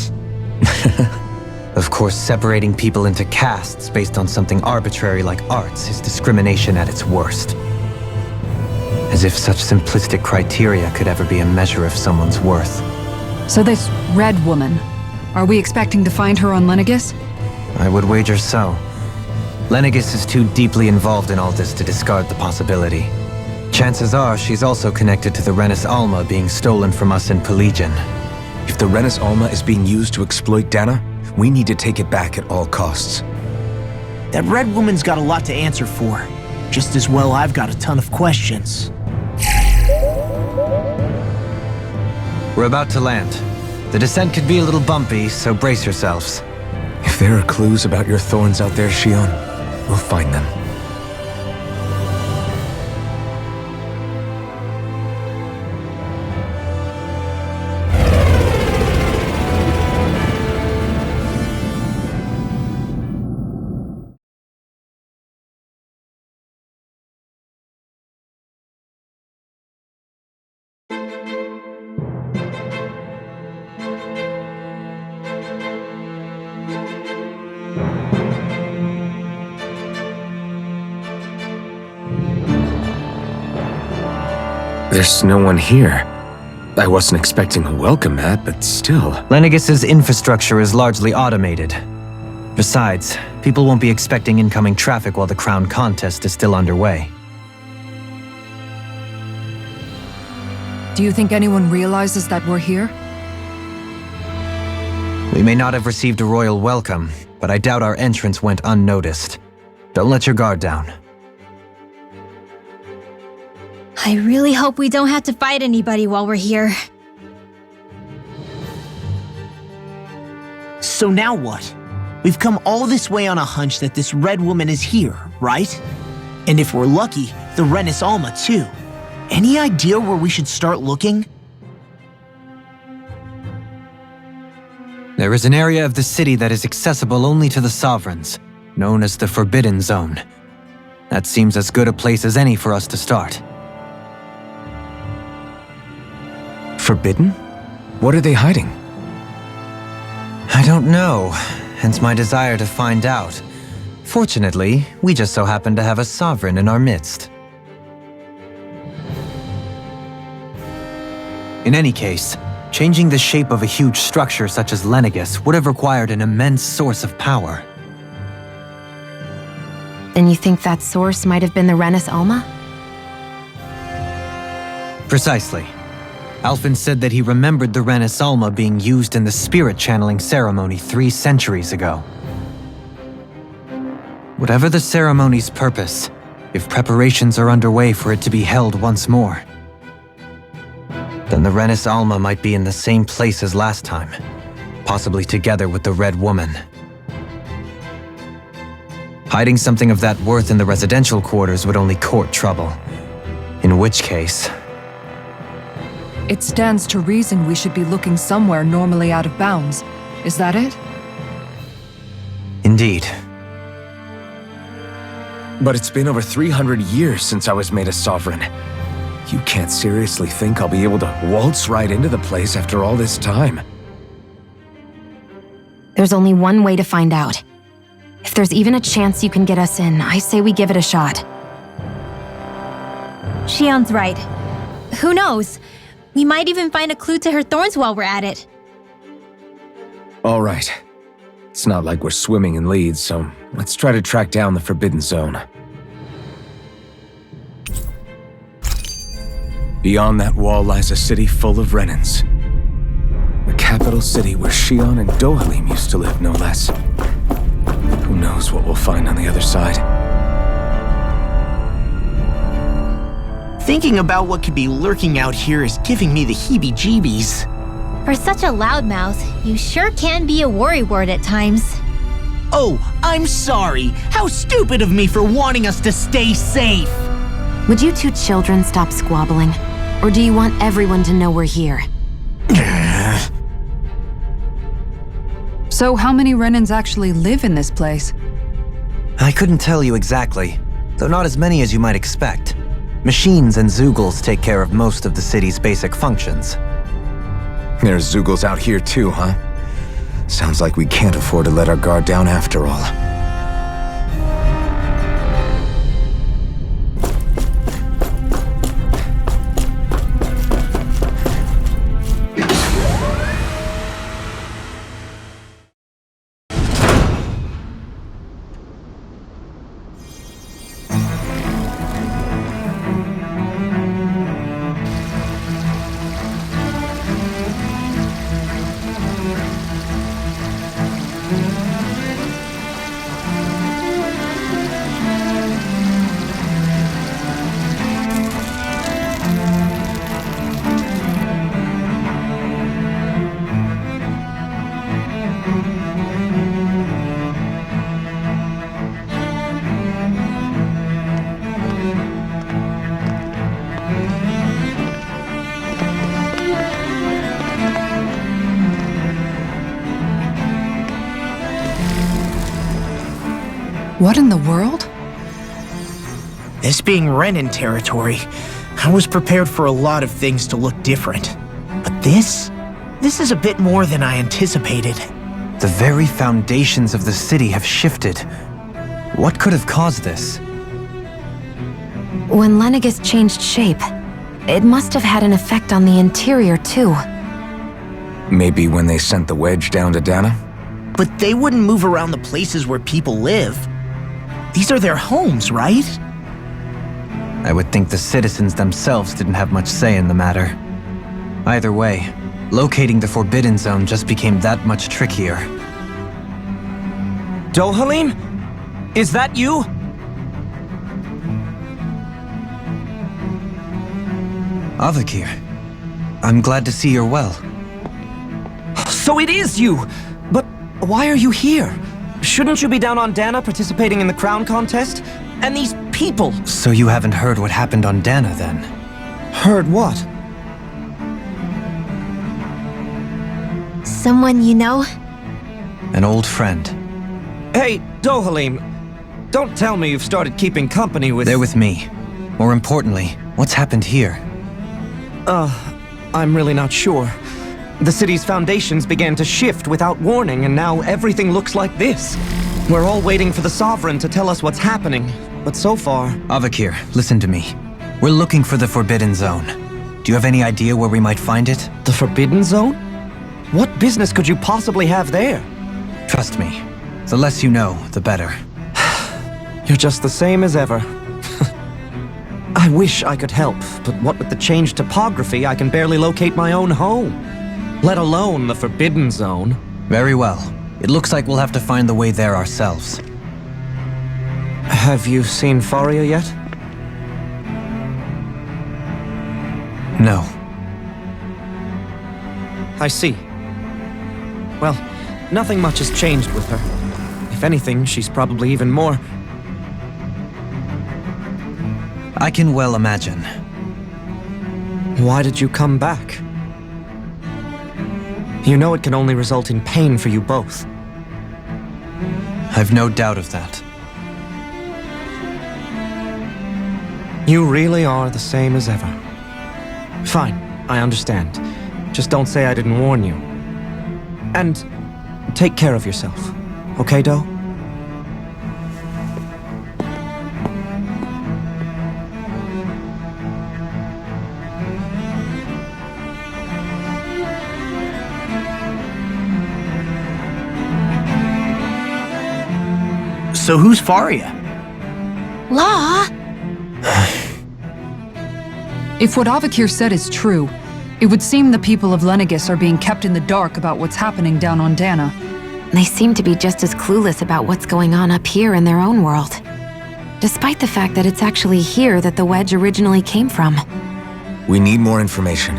Of course, separating people into castes based on something arbitrary like arts is discrimination at its worst. As if such simplistic criteria could ever be a measure of someone's worth. So this red woman, are we expecting to find her on Lenegis? I would wager so. Lenegis is too deeply involved in all this to discard the possibility. Chances are she's also connected to the Renis Alma being stolen from us in Pelegion. If the Renis Alma is being used to exploit Dana, we need to take it back at all costs. That red woman's got a lot to answer for. Just as well I've got a ton of questions. We're about to land. The descent could be a little bumpy, so brace yourselves. If there are clues about your thorns out there, Shion, we'll find them. There's no one here. I wasn't expecting a welcome mat, but still. Lenegis's infrastructure is largely automated. Besides, people won't be expecting incoming traffic while the crown contest is still underway. Do you think anyone realizes that we're here? We may not have received a royal welcome, but I doubt our entrance went unnoticed. Don't let your guard down. I really hope we don't have to fight anybody while we're here. So now what? We've come all this way on a hunch that this red woman is here, right? And if we're lucky, the Renis Alma too. Any idea where we should start looking? There is an area of the city that is accessible only to the sovereigns, known as the Forbidden Zone. That seems as good a place as any for us to start. Forbidden? What are they hiding? I don't know, hence my desire to find out. Fortunately, we just so happen to have a sovereign in our midst. In any case, changing the shape of a huge structure such as Lenegis would have required an immense source of power. Then you think that source might have been the Renis Alma? Precisely. Alphen said that he remembered the Renis Alma being used in the spirit channeling ceremony 3 centuries ago. Whatever the ceremony's purpose, if preparations are underway for it to be held once more, then the Renis Alma might be in the same place as last time, possibly together with the Red Woman. Hiding something of that worth in the residential quarters would only court trouble. In which case... It stands to reason we should be looking somewhere normally out of bounds. Is that it? Indeed. But it's been over 300 years since I was made a sovereign. You can't seriously think I'll be able to waltz right into the place after all this time. There's only one way to find out. If there's even a chance you can get us in, I say we give it a shot. Shion's right. Who knows? We might even find a clue to her thorns while we're at it. All right. It's not like we're swimming in leads, so let's try to track down the Forbidden Zone. Beyond that wall lies a city full of Renans. The capital city where Shion and Dohalim used to live, no less. Who knows what we'll find on the other side? Thinking about what could be lurking out here is giving me the heebie-jeebies. For such a loudmouth, you sure can be a worrywart at times. Oh, I'm sorry. How stupid of me for wanting us to stay safe. Would you two children stop squabbling? Or do you want everyone to know we're here? So how many Renans actually live in this place? I couldn't tell you exactly, though not as many as you might expect. Machines and Zeugles take care of most of the city's basic functions. There's Zeugles out here too, huh? Sounds like we can't afford to let our guard down after all. What in the world? This being Renan territory, I was prepared for a lot of things to look different. But this is a bit more than I anticipated. The very foundations of the city have shifted. What could have caused this? When Lenegis changed shape, it must have had an effect on the interior too. Maybe when they sent the wedge down to Dana? But they wouldn't move around the places where people live. These are their homes, right? I would think the citizens themselves didn't have much say in the matter. Either way, locating the Forbidden Zone just became that much trickier. Dohalim? Is that you? Avakir, I'm glad to see you're well. So it is you! But why are you here? Shouldn't you be down on Dana participating in the crown contest? And these people! So you haven't heard what happened on Dana, then? Heard what? Someone you know? An old friend. Hey, Dohalim, don't tell me you've started keeping company with... They're with me. More importantly, what's happened here? I'm really not sure. The city's foundations began to shift without warning, and now everything looks like this. We're all waiting for the Sovereign to tell us what's happening, but so far... Avakir, listen to me. We're looking for the Forbidden Zone. Do you have any idea where we might find it? The Forbidden Zone? What business could you possibly have there? Trust me. The less you know, the better. You're just the same as ever. I wish I could help, but what with the changed topography, I can barely locate my own home. Let alone the Forbidden Zone. Very well. It looks like we'll have to find the way there ourselves. Have you seen Faria yet? No. I see. Well, nothing much has changed with her. If anything, she's probably even more... I can well imagine. Why did you come back? You know it can only result in pain for you both. I've no doubt of that. You really are the same as ever. Fine, I understand. Just don't say I didn't warn you. And take care of yourself, okay, Doe? So who's Faria? Law? If what Avakir said is true, it would seem the people of Lenegis are being kept in the dark about what's happening down on Dana. They seem to be just as clueless about what's going on up here in their own world. Despite the fact that it's actually here that the wedge originally came from. We need more information.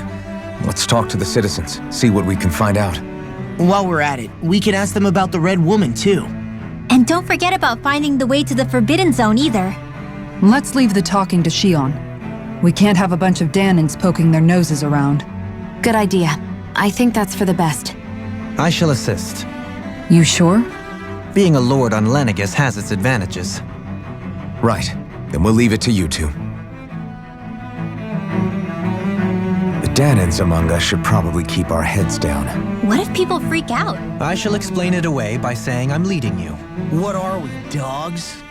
Let's talk to the citizens, see what we can find out. While we're at it, we can ask them about the Red Woman too. And don't forget about finding the way to the Forbidden Zone either. Let's leave the talking to Shion. We can't have a bunch of Danans poking their noses around. Good idea. I think that's for the best. I shall assist. You sure? Being a lord on Lenegis has its advantages. Right. Then we'll leave it to you two. The Danans among us should probably keep our heads down. What if people freak out? I shall explain it away by saying I'm leading you. What are we, dogs?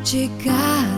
Jika